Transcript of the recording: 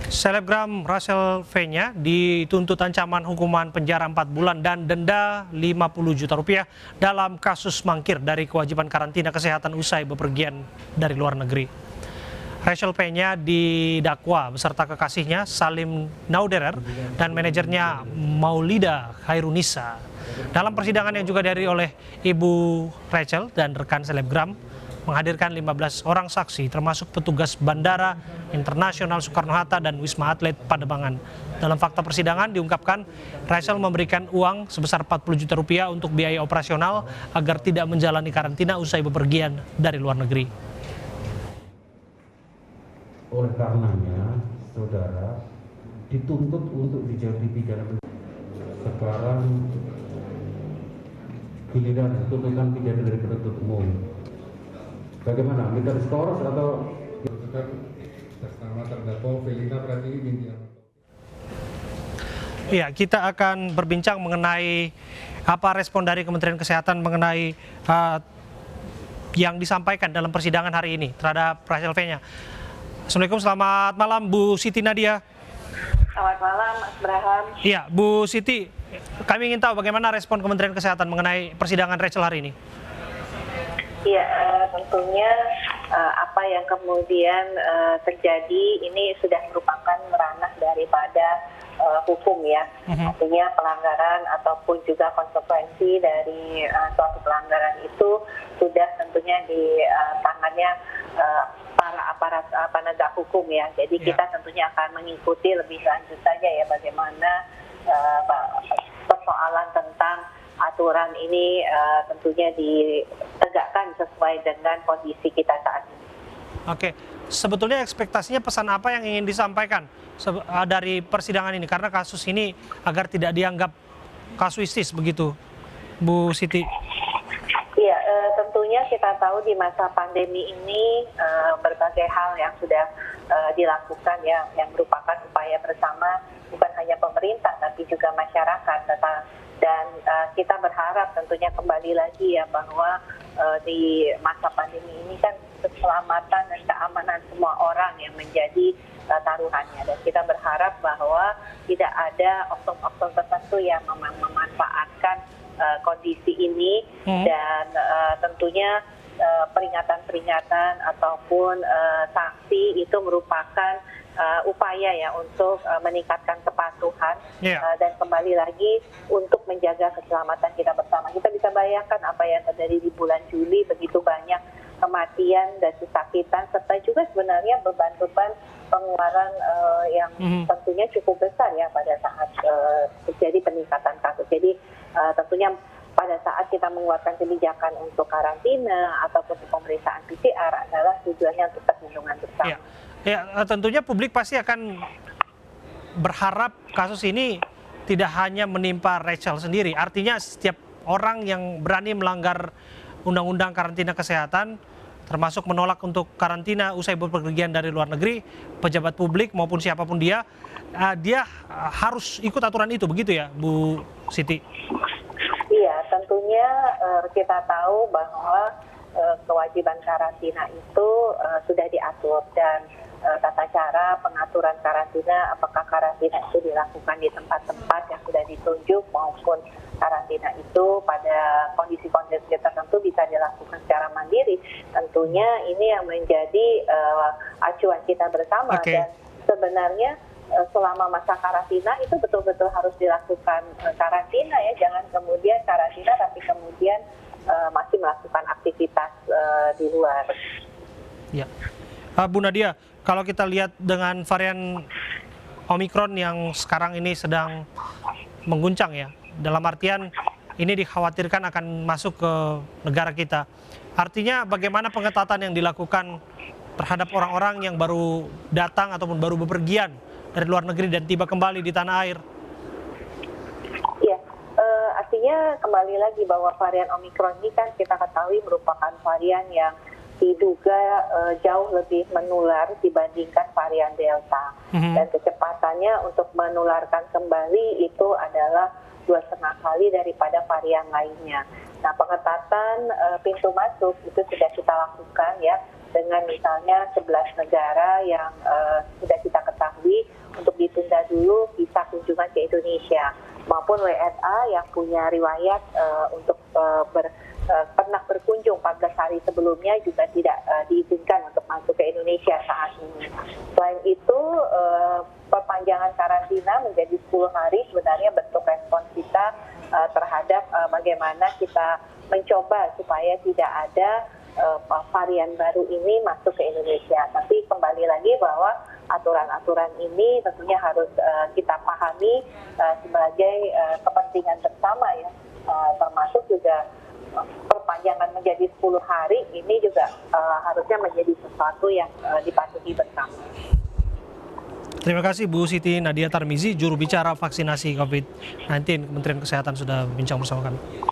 Selebgram Rachel V-nya dituntut ancaman hukuman penjara 4 bulan dan denda 50 juta rupiah dalam kasus mangkir dari kewajiban karantina kesehatan usai bepergian dari luar negeri. Rachel V-nya didakwa beserta kekasihnya Salim Nauderer dan manajernya Maulida Khairunisa. Dalam persidangan yang juga dihadiri oleh Ibu Rachel dan rekan selebgram, menghadirkan 15 orang saksi termasuk petugas Bandara Internasional Soekarno-Hatta dan Wisma Atlet Pademangan. Dalam fakta persidangan diungkapkan Rachel memberikan uang sebesar 40 juta rupiah untuk biaya operasional agar tidak menjalani karantina usai bepergian dari luar negeri. Oleh karenanya, saudara dituntut untuk dijatuhi pidana. Sekarang giliran tuntutan pidana dari penuntut umum. Bagaimana? Minta diskors atau atas nama terdakwa Felina Pratiwi binti Ahmad. Ya, kita akan berbincang mengenai apa respon dari Kementerian Kesehatan mengenai yang disampaikan dalam persidangan hari ini terhadap Rachel V-nya. Assalamualaikum, selamat malam Bu Siti Nadia. Selamat malam, Mas Braham. Iya, Bu Siti, kami ingin tahu bagaimana respon Kementerian Kesehatan mengenai persidangan Rachel hari ini. Iya, tentunya apa yang kemudian terjadi ini sudah merupakan ranah daripada hukum ya. Artinya pelanggaran ataupun juga konsekuensi dari suatu pelanggaran itu sudah tentunya di tangannya para aparat penegak hukum ya. Jadi kita tentunya akan mengikuti lebih lanjut saja ya bagaimana persoalan tentang aturan ini tentunya ditegakkan sesuai dengan kondisi kita saat ini. Oke, sebetulnya ekspektasinya pesan apa yang ingin disampaikan dari persidangan ini? Karena kasus ini agar tidak dianggap kasuistis begitu, Bu Siti. Iya, tentunya kita tahu di masa pandemi ini berbagai hal yang sudah dilakukan ya, yang merupakan upaya bersama bukan hanya pemerintah tapi juga masyarakat. Dan kita berharap tentunya kembali lagi ya bahwa di masa pandemi ini kan keselamatan dan keamanan semua orang yang menjadi taruhannya. Dan kita berharap bahwa tidak ada oknum-oknum tertentu yang memanfaatkan kondisi ini dan tentunya peringatan-peringatan ataupun sanksi itu merupakan upaya ya untuk meningkatkan kepatuhan dan kembali lagi untuk menjaga keselamatan kita bersama. Kita bisa bayangkan apa yang terjadi di bulan Juli, begitu banyak kematian dan kesakitan serta juga sebenarnya beban-beban pengeluaran yang tentunya cukup besar ya pada saat terjadi peningkatan kasus. Jadi tentunya pada saat kita mengeluarkan kebijakan untuk karantina ataupun pemeriksaan PCR adalah tujuannya untuk perlindungan bersama. Ya, tentunya publik pasti akan berharap kasus ini tidak hanya menimpa Rachel sendiri. Artinya setiap orang yang berani melanggar undang-undang karantina kesehatan, termasuk menolak untuk karantina usai bepergian dari luar negeri, pejabat publik maupun siapapun dia harus ikut aturan itu, begitu ya Bu Siti? Iya, tentunya kita tahu bahwa kewajiban karantina itu sudah diatur dan tata cara pengaturan karantina, apakah karantina itu dilakukan di tempat-tempat yang sudah ditunjuk maupun karantina itu pada kondisi-kondisi tertentu bisa dilakukan secara mandiri. Tentunya ini yang menjadi acuan kita bersama. Dan sebenarnya selama masa karantina itu betul-betul harus dilakukan karantina ya, jangan kemudian karantina tapi kemudian masih melakukan aktivitas di luar. Ya, Bu Nadia, kalau kita lihat dengan varian Omikron yang sekarang ini sedang mengguncang ya, dalam artian ini dikhawatirkan akan masuk ke negara kita. Artinya bagaimana pengetatan yang dilakukan terhadap orang-orang yang baru datang ataupun baru bepergian dari luar negeri dan tiba kembali di tanah air? Ya, artinya kembali lagi bahwa varian Omikron ini kan kita ketahui merupakan varian yang diduga jauh lebih menular dibandingkan varian Delta. Dan kecepatannya untuk menularkan kembali itu adalah 2,5 kali daripada varian lainnya. Nah, pengetatan pintu masuk itu sudah kita lakukan ya, dengan misalnya 11 negara yang sudah kita ketahui ke Indonesia, maupun WNA yang punya riwayat untuk pernah berkunjung 14 hari sebelumnya juga tidak diizinkan untuk masuk ke Indonesia saat ini. Selain itu, perpanjangan karantina menjadi 10 hari sebenarnya bentuk respons kita terhadap bagaimana kita mencoba supaya tidak ada varian baru ini masuk ke Indonesia. Tapi kembali lagi bahwa aturan-aturan ini tentunya harus kita pahami sebagai kepentingan bersama ya, termasuk juga perpanjangan menjadi 10 hari ini juga harusnya menjadi sesuatu yang dipatuhi bersama. Terima kasih Bu Siti Nadia Tarmizi, juru bicara vaksinasi COVID-19 Kementerian Kesehatan sudah bincang bersama kami.